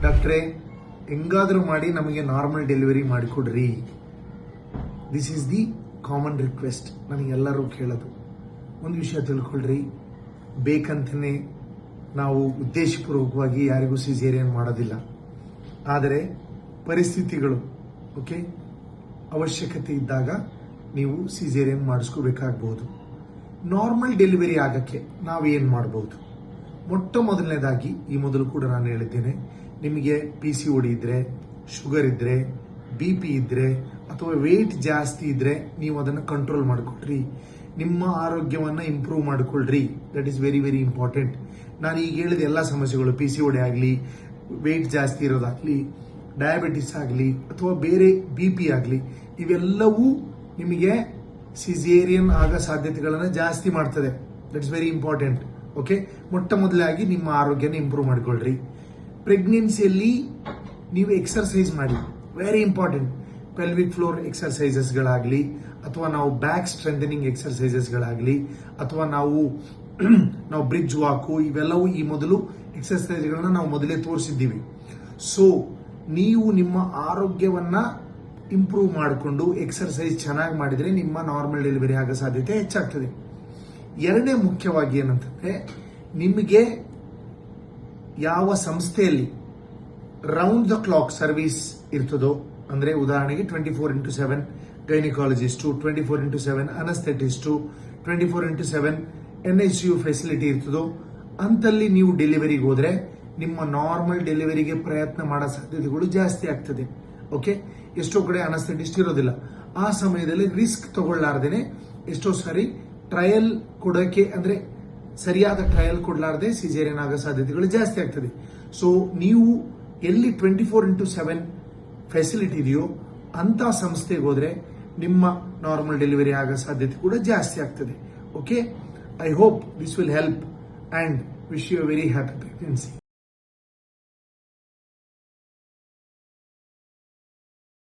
ಡಾಕ್ಟ್ರೇ ಹೆಂಗಾದರೂ ಮಾಡಿ ನಮಗೆ ನಾರ್ಮಲ್ ಡೆಲಿವರಿ ಮಾಡಿಕೊಡ್ರಿ. This is the common request ನನಗೆಲ್ಲರೂ ಕೇಳೋದು. ಒಂದು ವಿಷಯ ತಿಳ್ಕೊಳ್ರಿ, ಬೇಕಂತಲೇ ನಾವು ಉದ್ದೇಶಪೂರ್ವಕವಾಗಿ ಯಾರಿಗೂ ಸಿಸೇರಿಯನ್ ಮಾಡೋದಿಲ್ಲ. ಆದರೆ ಪರಿಸ್ಥಿತಿಗಳು ಅವಶ್ಯಕತೆ ಇದ್ದಾಗ ನೀವು ಸಿಸೇರಿಯನ್ ಮಾಡಿಸ್ಕೋಬೇಕಾಗಬಹುದು. ನಾರ್ಮಲ್ ಡೆಲಿವರಿ ಆಗಕ್ಕೆ ನಾವೇನು ಮಾಡಬಹುದು? ಮೊಟ್ಟ ಮೊದಲನೇದಾಗಿ ಈ ಮೊದಲು ಕೂಡ ನಾನು ಹೇಳಿದ್ದೇನೆ, ನಿಮಗೆ PCOD ಇದ್ರೆ, ಶುಗರ್ ಇದ್ರೆ, BP ಇದ್ರೆ ಅಥವಾ ವೇಟ್ ಜಾಸ್ತಿ ಇದ್ರೆ ನೀವು ಅದನ್ನು ಕಂಟ್ರೋಲ್ ಮಾಡಿಕೊಳ್ರಿ. ನಿಮ್ಮ ಆರೋಗ್ಯವನ್ನು ಇಂಪ್ರೂವ್ ಮಾಡಿಕೊಳ್ಳ್ರಿ. That is very very important. ನಾನು ಈಗ ಹೇಳಿದ ಎಲ್ಲ ಸಮಸ್ಯೆಗಳು, PCOD ಆಗಲಿ, ವೇಟ್ ಜಾಸ್ತಿ ಇರೋದಾಗಲಿ, ಡಯಾಬಿಟಿಸ್ ಆಗಲಿ ಅಥವಾ ಬೇರೆ BP ಆಗಲಿ, ಇವೆಲ್ಲವೂ ನಿಮಗೆ ಸಿಸೇರಿಯನ್ ಆಗೋ ಸಾಧ್ಯತೆಗಳನ್ನು ಜಾಸ್ತಿ ಮಾಡ್ತದೆ. That is very important. ಮೊಟ್ಟ ಮೊದಲಾಗಿ ನಿಮ್ಮ ಆರೋಗ್ಯನ ಇಂಪ್ರೂವ್ ಮಾಡಿಕೊಳ್ಳ್ರಿ. ಪ್ರೆಗ್ನೆನ್ಸಿಯಲ್ಲಿ ನೀವು ಎಕ್ಸರ್ಸೈಸ್ ಮಾಡಿ, ವೆರಿ ಇಂಪಾರ್ಟೆಂಟ್. ಪೆಲ್ವಿಕ್ ಫ್ಲೋರ್ ಎಕ್ಸರ್ಸೈಸಸ್ಗಳಾಗಲಿ ಅಥವಾ ನಾವು ಬ್ಯಾಕ್ ಸ್ಟ್ರೆಂಥನಿಂಗ್ ಎಕ್ಸರ್ಸೈಸಸ್ಗಳಾಗಲಿ ಅಥವಾ ನಾವು ಬ್ರಿಡ್ಜ್ ವಾಕು, ಇವೆಲ್ಲವೂ ಈ ಮೊದಲು ಎಕ್ಸರ್ಸೈಸ್ಗಳನ್ನ ನಾವು ಮೊದಲೇ ತೋರಿಸಿದ್ದೀವಿ. ಸೊ ನೀವು ನಿಮ್ಮ ಆರೋಗ್ಯವನ್ನ ಇಂಪ್ರೂವ್ ಮಾಡಿಕೊಂಡು ಎಕ್ಸರ್ಸೈಸ್ ಚೆನ್ನಾಗಿ ಮಾಡಿದ್ರೆ ನಿಮ್ಮ ನಾರ್ಮಲ್ ಡೆಲಿವರಿ ಆಗೋ ಸಾಧ್ಯತೆ ಹೆಚ್ಚಾಗ್ತದೆ. ಎರಡನೇ ಮುಖ್ಯವಾಗಿ ಏನಂತಂದ್ರೆ, ನಿಮಗೆ ಯಾವ ಸಂಸ್ಥೆಯಲ್ಲಿ ರೌಂಡ್ ದ ಕ್ಲಾಕ್ ಸರ್ವಿಸ್ ಇರ್ತದೋ, ಅಂದ್ರೆ ಉದಾಹರಣೆಗೆ 24x7 ಗೈನಿಕಾಲಜಿಸ್ಟು, 24x7 ಅನಸ್ಥೆಟಿಸ್ಟು, 24x7 NICU facility ಇರ್ತದೋ ಅಂತಲ್ಲಿ ನೀವು ಡೆಲಿವರಿಗೆ ಹೋದ್ರೆ ನಿಮ್ಮ ನಾರ್ಮಲ್ ಡೆಲಿವರಿಗೆ ಪ್ರಯತ್ನ ಮಾಡೋ ಸಾಧ್ಯತೆಗಳು ಜಾಸ್ತಿ ಆಗ್ತದೆ. ಎಷ್ಟೋ ಕಡೆ ಅನಸ್ಥೆಟಿಸ್ಟ್ ಇರೋದಿಲ್ಲ. ಆ ಸಮಯದಲ್ಲಿ ರಿಸ್ಕ್ ತಗೊಳ್ಳಾರ್ದೇನೆ ಎಷ್ಟೋ ಸಾರಿ ಟ್ರಯಲ್ ಕೊಡೋಕೆ, ಅಂದ್ರೆ ಸರಿಯಾದ ಟ್ರಯಲ್ ಕೊಡಲಾರ್ದೆ ಸಿಸೇರಿಯನ್ ಆಗೋ ಸಾಧ್ಯತೆಗಳು ಜಾಸ್ತಿ ಆಗ್ತದೆ. ಸೊ ನೀವು ಎಲ್ಲಿ 24x7 ಫೆಸಿಲಿಟಿ ಇದೆಯೋ ಅಂತ ಸಂಸ್ಥೆಗೆ ಹೋದ್ರೆ ನಿಮ್ಮ ನಾರ್ಮಲ್ ಡೆಲಿವರಿ ಆಗೋ ಸಾಧ್ಯತೆ ಕೂಡ ಜಾಸ್ತಿ ಆಗ್ತದೆ. I hope this will help and wish you a very happy pregnancy.